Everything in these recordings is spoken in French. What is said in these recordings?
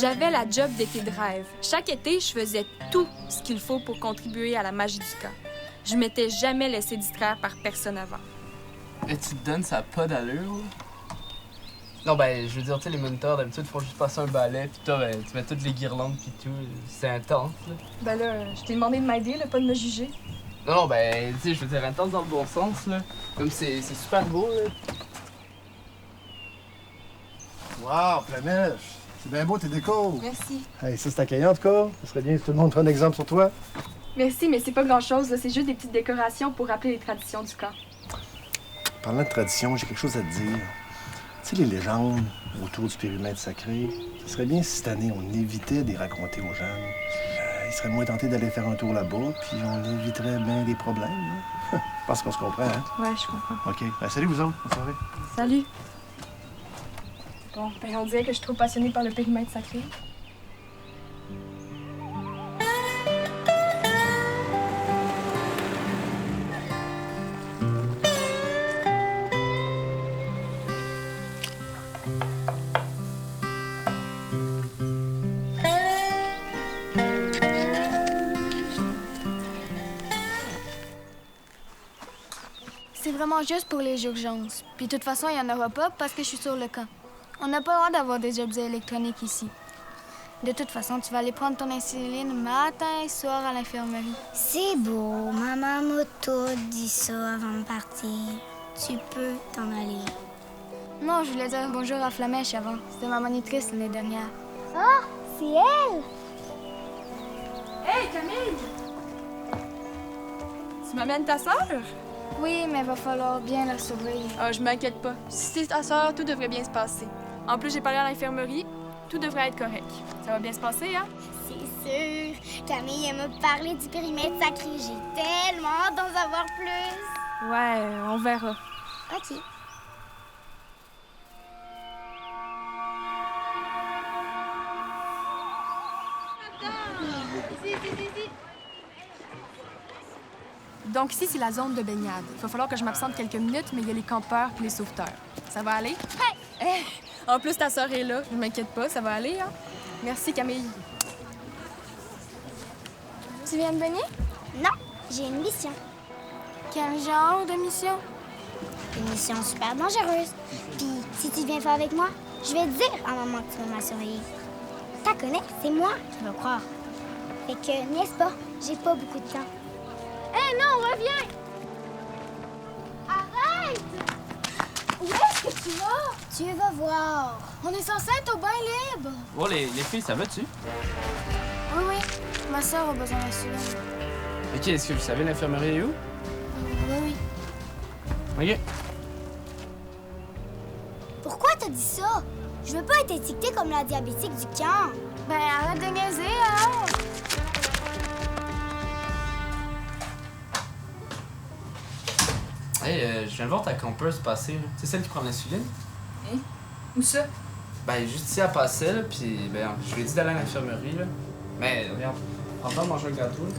J'avais la job d'été de rêve. Chaque été, je faisais tout ce qu'il faut pour contribuer à la magie du camp. Je m'étais jamais laissé distraire par personne avant. Et tu te donnes, ça n'a pas d'allure, là? Non, ben, je veux dire, tu sais, les moniteurs, d'habitude, font juste passer un balai, pis toi, ben, tu mets toutes les guirlandes pis tout. C'est intense, là. Ben là, je t'ai demandé de m'aider, là, pas de me juger. Non, ben, tu sais, je veux dire, intense dans le bon sens, là. Comme c'est super beau, là. Wow, Flamèche! C'est bien beau tes décos! Merci. Hey, ça c'est accueillant en tout cas. Ce serait bien si tout le monde prenne un exemple sur toi. Merci, mais c'est pas grand-chose, là. C'est juste des petites décorations pour rappeler les traditions du camp. Parlant de tradition, j'ai quelque chose à te dire. Tu sais, les légendes autour du périmètre sacré, ce serait bien si cette année on évitait de les raconter aux jeunes. Ils seraient moins tentés d'aller faire un tour là-bas, puis on éviterait bien des problèmes. Hein? Je pense qu'on se comprend, hein? Ouais, je comprends. OK. Ben, salut vous autres. Bonne soirée. Salut. Bon, ben on dirait que je suis trop passionnée par le périmètre sacré. C'est vraiment juste pour les urgences. Puis de toute façon, il n'y en aura pas parce que je suis sur le camp. On n'a pas le droit d'avoir des objets électroniques ici. De toute façon, tu vas aller prendre ton insuline matin et soir à l'infirmerie. C'est beau. Maman m'a tout dit ça avant de partir. Tu peux t'en aller. Non, je voulais dire bonjour à Flamèche avant. C'était ma monitrice l'année dernière. Ah, c'est elle! Hey, Camille! Tu m'amènes ta sœur? Oui, mais il va falloir bien la surveiller. Ah, je m'inquiète pas. Si c'est ta sœur, tout devrait bien se passer. En plus, j'ai parlé à l'infirmerie. Tout devrait être correct. Ça va bien se passer, hein? C'est sûr. Camille, elle m'a parlé du périmètre sacré. J'ai tellement hâte d'en savoir plus. Ouais, on verra. OK. Donc ici, c'est la zone de baignade. Il va falloir que je m'absente quelques minutes, mais il y a les campeurs et les sauveteurs. Ça va aller? Hey! En plus, ta sœur est là. Ne m'inquiète pas, ça va aller, hein? Merci, Camille. Tu viens de baigner? Non, j'ai une mission. Quel genre de mission? Une mission super dangereuse. Puis, si tu viens pas avec moi, je vais te dire à maman que tu vas m'assurer. T'as connais, c'est moi qui va croire. Fait que, n'est-ce pas, j'ai pas beaucoup de temps. Hé, non, reviens! Arrête! Où est-ce que tu vas? Tu vas voir. On est censé être au bain libre. Oh, les filles, ça va-tu? Oui, oui. Ma soeur a besoin d'insuline. OK, est-ce que vous savez l'infirmerie est où? Oui, oui. OK. Pourquoi t'as dit ça? Je veux pas être étiquetée comme la diabétique du camp. Ben, arrête de niaiser, alors! Hey, je viens de voir ta campeuse passer, là. C'est celle qui prend l'insuline? Hein? Où ça? Ben, juste ici, elle passait, là, pis ben, je lui ai dit d'aller à l'infirmerie, là. Mais, regarde, en train de manger un gâteau, là.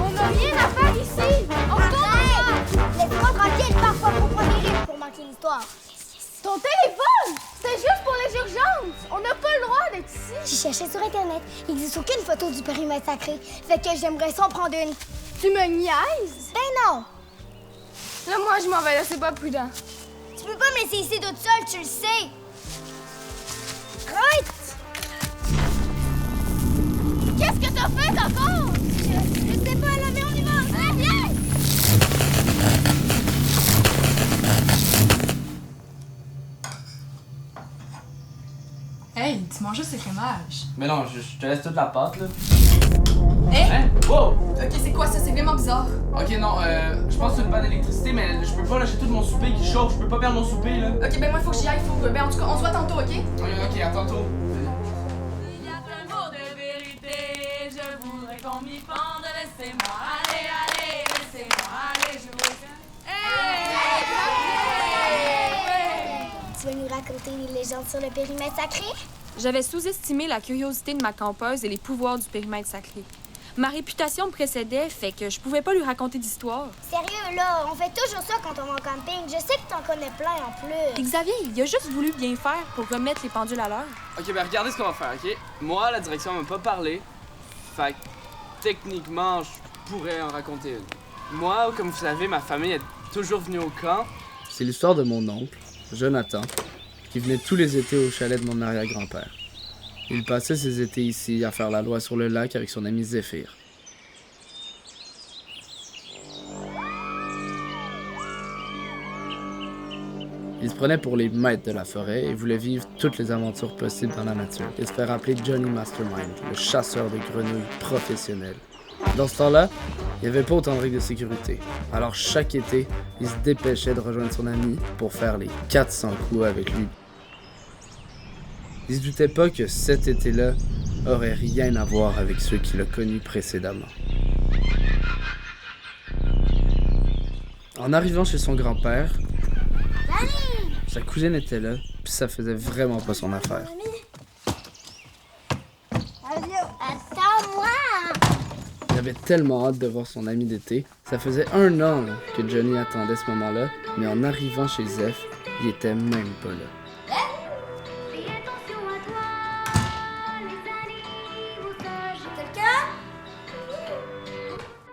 On n'a rien à faire ici! On retourne! Laisse-moi tranquille, parfois faut prendre des risques pour manquer l'histoire. Ton téléphone! C'était juste pour les urgences! On n'a pas le droit d'être ici! J'ai cherché sur Internet. Il n'existe aucune photo du périmètre sacré. Fait que j'aimerais ça en prendre une. Tu me niaises? Ben non! Là, moi, je m'en vais là, c'est pas prudent. Tu peux pas me laisser ici toute seule, tu le sais. Arrête! Qu'est-ce que t'as fait encore? Je sais pas, là, mais on y va! Allez, viens! Hey, tu manges juste le crémage. Mais non, je te laisse toute la pâte, là. Hey! Hein? Wow! Ok, c'est quoi ça? C'est vraiment bizarre. Ok, non, je pense que c'est une panne d'électricité, mais je peux pas lâcher tout mon souper qui chauffe. Je peux pas perdre mon souper, là. Ok, ben moi, il faut que j'y aille. Ben, en tout cas, on se voit tantôt, ok? Ok, à tantôt. Il y a un mot de vérité, je voudrais qu'on m'y pende, laissez-moi aller, allez, laissez-moi aller jouer. Tu vas nous raconter les légendes sur le périmètre sacré? J'avais sous-estimé la curiosité de ma campeuse et les pouvoirs du périmètre sacré. Ma réputation me précédait, fait que je pouvais pas lui raconter d'histoire. Sérieux, là, on fait toujours ça quand on va en camping. Je sais que t'en connais plein en plus. Xavier, il a juste voulu bien faire pour remettre les pendules à l'heure. Ok, ben regardez ce qu'on va faire, ok? Moi, la direction m'a pas parlé. Fait que, techniquement, je pourrais en raconter une. Moi, comme vous savez, ma famille est toujours venue au camp. C'est l'histoire de mon oncle, Jonathan, qui venait tous les étés au chalet de mon arrière-grand-père. Il passait ses étés ici à faire la loi sur le lac avec son ami Zéphyr. Il se prenait pour les maîtres de la forêt et voulait vivre toutes les aventures possibles dans la nature et se faire appeler Johnny Mastermind, le chasseur de grenouilles professionnel. Dans ce temps-là, il n'y avait pas autant de règles de sécurité. Alors chaque été, il se dépêchait de rejoindre son ami pour faire les 400 coups avec lui. Il se doutait pas que cet été-là aurait rien à voir avec ceux qu'il a connus précédemment. En arrivant chez son grand-père, sa cousine était là, puis ça faisait vraiment pas son affaire. Attends-moi! Il avait tellement hâte de voir son ami d'été. Ça faisait 1 an là, que Johnny attendait ce moment-là, mais en arrivant chez Zeph, il était même pas là.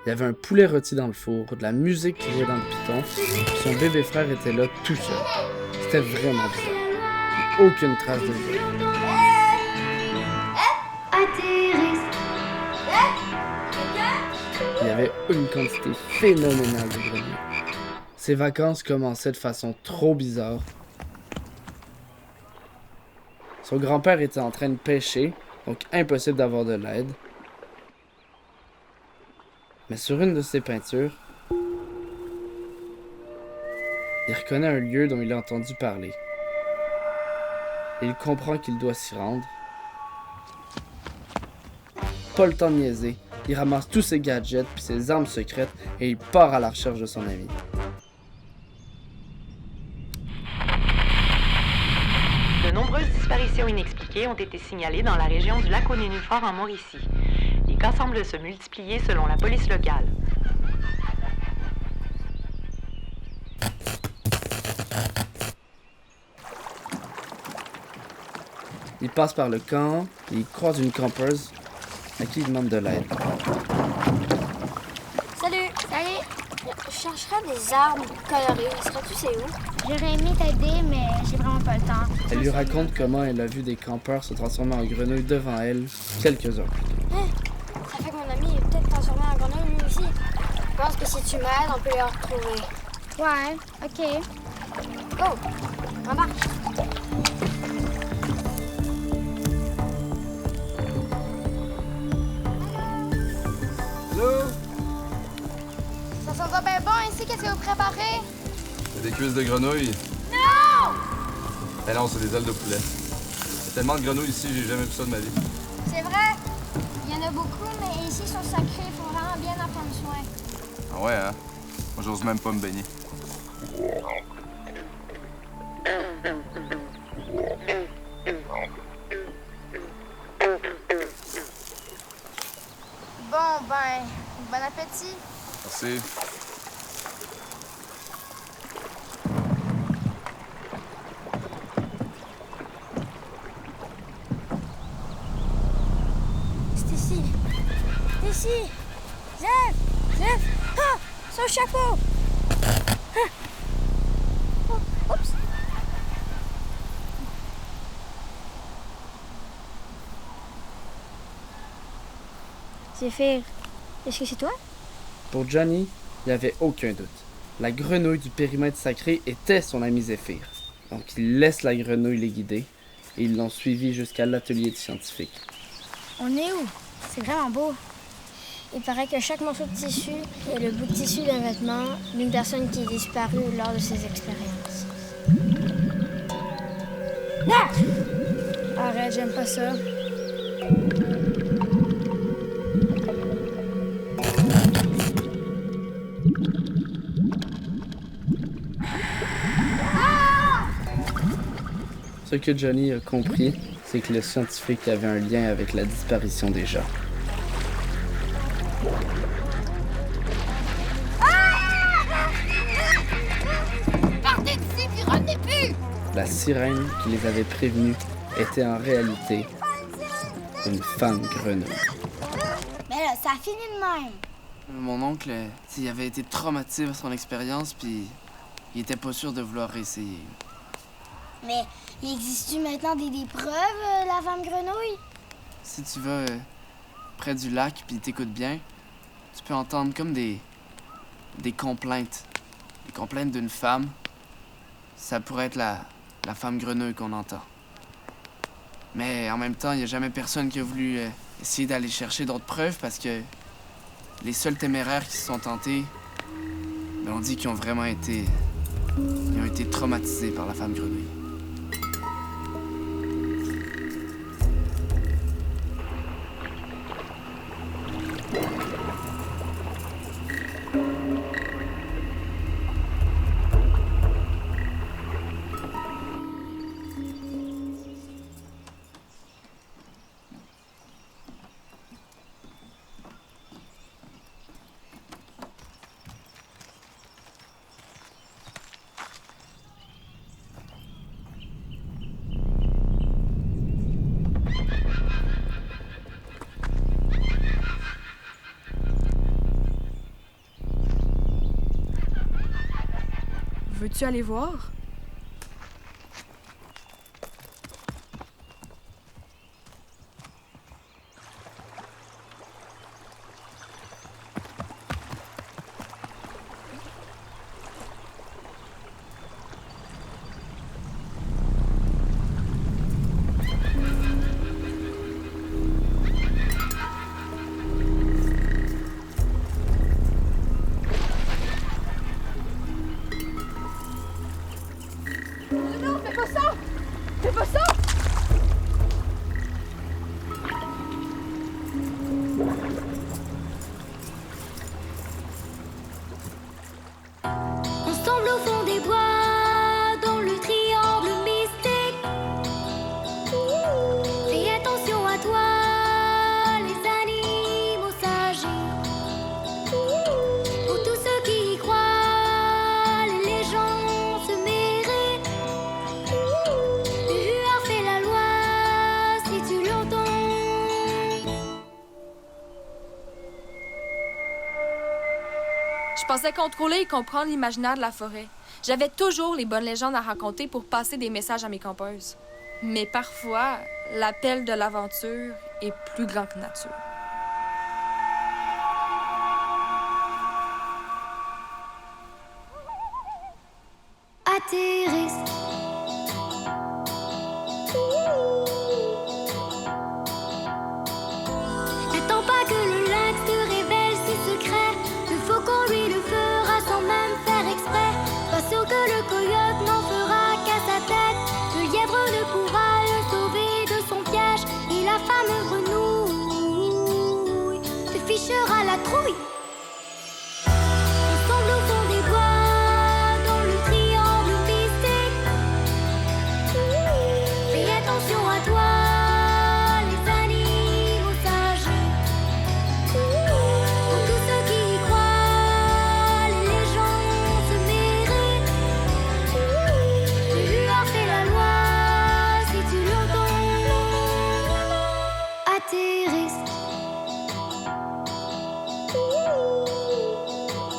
Il y avait un poulet rôti dans le four, de la musique qui jouait dans le piton, puis son bébé frère était là tout seul. C'était vraiment bizarre. Aucune trace de vie. Il y avait une quantité phénoménale de grenouilles. Ses vacances commençaient de façon trop bizarre. Son grand-père était en train de pêcher, donc impossible d'avoir de l'aide. Mais sur une de ses peintures, il reconnaît un lieu dont il a entendu parler. Et il comprend qu'il doit s'y rendre. Pas le temps de niaiser. Il ramasse tous ses gadgets puis ses armes secrètes et il part à la recherche de son ami. De nombreuses disparitions inexpliquées ont été signalées dans la région du lac aux Nénuphars en Mauricie. Les cas semblent se multiplier selon la police locale. Il passe par le camp et il croise une campeuse à qui il demande de l'aide. Salut! Salut! Je chercherais des arbres colorés. Serais-tu sais où? J'aurais aimé t'aider, mais j'ai vraiment pas le temps. Elle lui raconte comment elle a vu des campeurs se transformer en grenouilles devant elle quelques heures plus tôt. Ça fait que mon ami est peut-être transformé en grenouille lui aussi. Je pense que si tu m'aides, on peut les retrouver. Ouais, ok. Go! Embarque! Allô? Ça sent bien bon ici, qu'est-ce que vous préparez? C'est des cuisses de grenouilles. Non! Eh non, c'est des ailes de poulet. Il y a tellement de grenouilles ici, j'ai jamais vu ça de ma vie. C'est vrai. Il y en a beaucoup, mais ici, ils sont sacrés. Il faut vraiment bien en prendre soin. Ah ouais, hein? Moi, j'ose même pas me baigner. Bon, ben, bon appétit. Merci. C'est ici. C'est ici. Zeph! Zeph! Ah! Son chapeau! Ah! Oh, oups! Zéphyr, est-ce que c'est toi? Pour Johnny, il n'y avait aucun doute. La grenouille du périmètre sacré était son ami Zéphyr. Donc il laisse la grenouille les guider et ils l'ont suivi jusqu'à l'atelier du scientifique. On est où? C'est vraiment beau. Il paraît que chaque morceau de tissu est le bout de tissu d'un vêtement d'une personne qui est disparue lors de ses expériences. Ah! Arrête, j'aime pas ça. Ce que Johnny a compris, c'est que le scientifique avait un lien avec la disparition des gens. sirène qui les avait prévenus était en réalité une femme grenouille. Mais là, ça finit de même. Mon oncle, il avait été traumatisé par son expérience, puis il était pas sûr de vouloir réessayer. Mais il existe-tu maintenant des preuves, la femme grenouille? Si tu vas près du lac puis t'écoutes bien, tu peux entendre comme des complaintes. Des complaintes d'une femme. Ça pourrait être la femme grenouille qu'on entend. Mais en même temps, il n'y a jamais personne qui a voulu essayer d'aller chercher d'autres preuves parce que les seuls téméraires qui se sont tentés, on dit qu'ils ont vraiment été... Ils ont été traumatisés par la femme grenouille. Veux-tu aller voir? Ensemble au fond des bois, dans le triangle mystique. Fais attention à toi, les animaux sages. Pour tous ceux qui y croient, les légendes se méritent. Le huard fait la loi, si tu l'entends. Je pensais contrôler et comprendre l'imaginaire de la forêt. J'avais toujours les bonnes légendes à raconter pour passer des messages à mes campeuses. Mais parfois, l'appel de l'aventure est plus grand que nature. Atterrisse. N'attends pas que le lynx te révèle ses secrets. Le faucon, lui, le fera sans même faire exprès. Pas sûr que le coyote n'en fera qu'à sa tête. Le lièvre ne pourra le sauver de son piège. Et la femme grenouille te fichera la trouille.